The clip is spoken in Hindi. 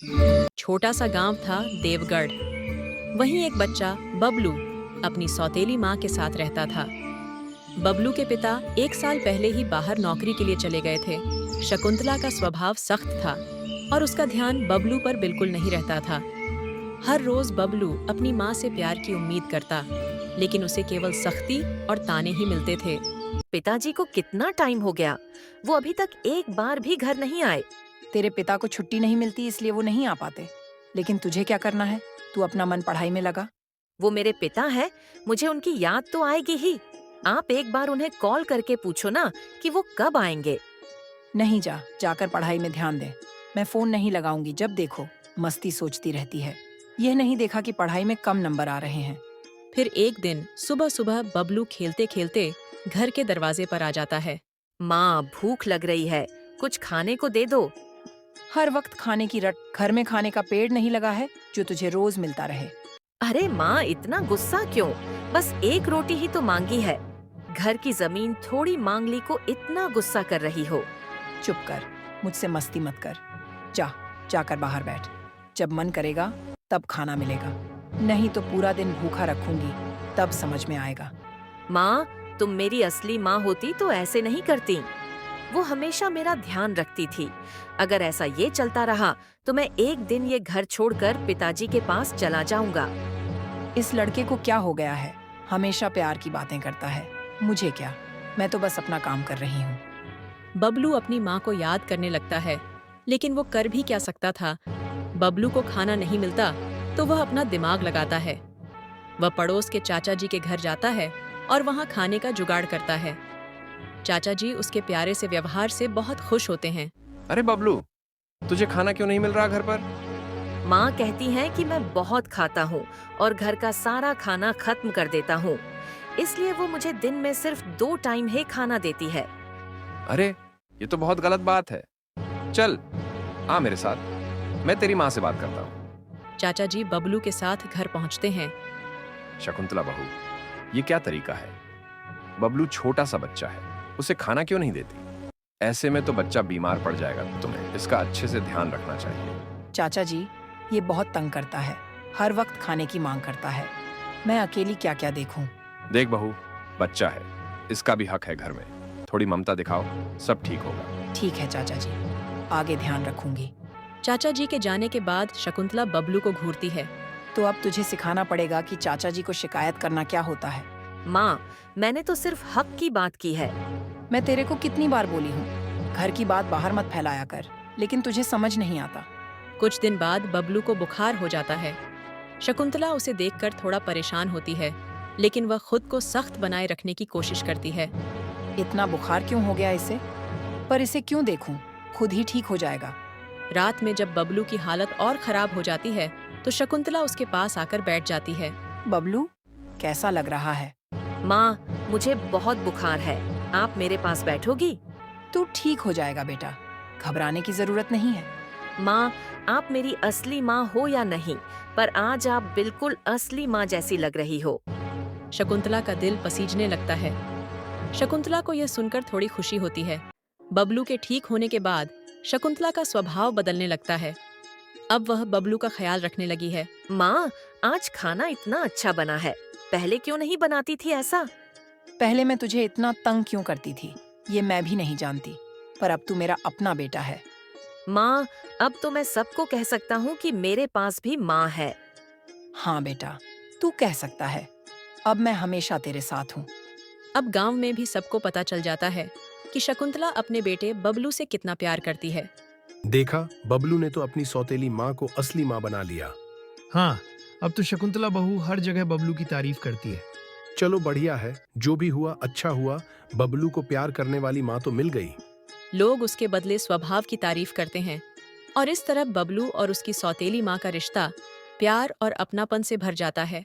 छोटा सा गांव था देवगढ़। वहीं एक बच्चा बबलू अपनी सौतेली माँ के साथ रहता था। बबलू के पिता 1 साल पहले ही बाहर नौकरी के लिए चले गए थे। शकुंतला का स्वभाव सख्त था और उसका ध्यान बबलू पर बिल्कुल नहीं रहता था। हर रोज बबलू अपनी माँ से प्यार की उम्मीद करता, लेकिन उसे केवल सख्ती और ताने ही मिलते थे। पिताजी को कितना टाइम हो गया, वो अभी तक एक बार भी घर नहीं आए। तेरे पिता को छुट्टी नहीं मिलती इसलिए वो नहीं आ पाते। लेकिन तुझे क्या करना है? तू अपना मन पढ़ाई में लगा। वो मेरे पिता है, मुझे उनकी याद तो आएगी ही। आप एक बार उन्हें कॉल करके पूछो ना कि वो कब आएंगे। नहीं, जाकर पढ़ाई में ध्यान दे। मैं फोन नहीं लगाऊंगी, जब देखो मस्ती सोचती रहती है। यह नहीं देखा कि पढ़ाई में कम नंबर आ रहे हैं। फिर एक दिन सुबह सुबह बबलू खेलते खेलते घर के दरवाजे पर आ जाता है। माँ, भूख लग रही है, कुछ खाने को दे दो। हर वक्त खाने की रट। घर में खाने का पेड़ नहीं लगा है जो तुझे रोज मिलता रहे। अरे माँ, इतना गुस्सा क्यों? बस एक रोटी ही तो मांगी है। घर की जमीन थोड़ी मांग ली को इतना गुस्सा कर रही हो? चुप कर, मुझसे मस्ती मत कर। जाकर बाहर बैठ। जब मन करेगा तब खाना मिलेगा, नहीं तो पूरा दिन भूखा रखूंगी, तब समझ में आएगा। माँ, तुम मेरी असली माँ होती तो ऐसे नहीं करती। वो हमेशा मेरा ध्यान रखती थी। अगर ऐसा ये चलता रहा तो मैं एक दिन ये घर छोड़कर पिताजी के पास चला जाऊंगा। इस लड़के को क्या हो गया है? हमेशा प्यार की बातें करता है। मुझे क्या, मैं तो बस अपना काम कर रही हूँ। बबलू अपनी माँ को याद करने लगता है, लेकिन वो कर भी क्या सकता था। बबलू को खाना नहीं मिलता तो वह अपना दिमाग लगाता है। वह पड़ोस के चाचा जी के घर जाता है और वहाँ खाने का जुगाड़ करता है। चाचा जी उसके प्यारे से व्यवहार से बहुत खुश होते हैं। अरे बबलू, तुझे खाना क्यों नहीं मिल रहा घर पर? माँ कहती है कि मैं बहुत खाता हूँ और घर का सारा खाना खत्म कर देता हूँ, इसलिए वो मुझे दिन में सिर्फ 2 टाइम ही खाना देती है। अरे, ये तो बहुत गलत बात है। चल, आ मेरे साथ, मैं तेरी माँ से बात करता हूँ। चाचा जी बबलू के साथ घर पहुँचते हैं। शकुंतला बहू, ये क्या तरीका है? बबलू छोटा सा बच्चा है, उसे खाना क्यों नहीं देती? ऐसे में तो बच्चा बीमार पड़ जाएगा। तुम्हें इसका अच्छे से ध्यान रखना चाहिए। चाचा जी, ये बहुत तंग करता है, हर वक्त खाने की मांग करता है। मैं अकेली क्या क्या देखूं? देख बहू, बच्चा है, इसका भी हक है घर में। थोड़ी ममता दिखाओ, सब ठीक होगा। ठीक है चाचा जी, आगे ध्यान रखूंगी। चाचा जी के जाने के बाद शकुंतला बबलू को घूरती है। तो अब तुझे सिखाना पड़ेगा कि चाचा जी को शिकायत करना क्या होता है। माँ, मैंने तो सिर्फ हक की बात की है। मैं तेरे को कितनी बार बोली हूँ, घर की बात बाहर मत फैलाया कर, लेकिन तुझे समझ नहीं आता। कुछ दिन बाद बबलू को बुखार हो जाता है। शकुंतला उसे देखकर थोड़ा परेशान होती है, लेकिन वह खुद को सख्त बनाए रखने की कोशिश करती है। इतना बुखार क्यों हो गया इसे? पर इसे क्यों देखूं? खुद ही ठीक हो जाएगा। रात में जब बबलू की हालत और खराब हो जाती है तो शकुंतला उसके पास आकर बैठ जाती है। बबलू, कैसा लग रहा है? माँ, मुझे बहुत बुखार है, आप मेरे पास बैठोगी? तू ठीक हो जाएगा बेटा, घबराने की जरूरत नहीं है। माँ, आप मेरी असली माँ हो या नहीं, पर आज आप बिल्कुल असली माँ जैसी लग रही हो। शकुंतला का दिल पसीजने लगता है। शकुंतला को यह सुनकर थोड़ी खुशी होती है। बबलू के ठीक होने के बाद शकुंतला का स्वभाव बदलने लगता है। अब वह बबलू का ख्याल रखने लगी है। माँ, आज खाना इतना अच्छा बना है, पहले क्यों नहीं बनाती थी ऐसा? पहले मैं तुझे इतना तंग क्यों करती थी, ये मैं भी नहीं जानती, पर अब तू मेरा अपना बेटा है। माँ, अब तो मैं सबको कह सकता हूँ कि मेरे पास भी माँ है। हाँ बेटा, तू कह सकता है। अब मैं हमेशा तेरे साथ हूँ। अब गांव में भी सबको पता चल जाता है कि शकुंतला अपने बेटे बबलू से कितना प्यार करती है। देखा, बबलू ने तो अपनी सौतेली माँ को असली माँ बना लिया। हाँ, अब तो शकुंतला बहू हर जगह बबलू की तारीफ करती है। चलो बढ़िया है, जो भी हुआ अच्छा हुआ। बबलू को प्यार करने वाली माँ तो मिल गई। लोग उसके बदले स्वभाव की तारीफ करते हैं और इस तरह बबलू और उसकी सौतेली माँ का रिश्ता प्यार और अपनापन से भर जाता है।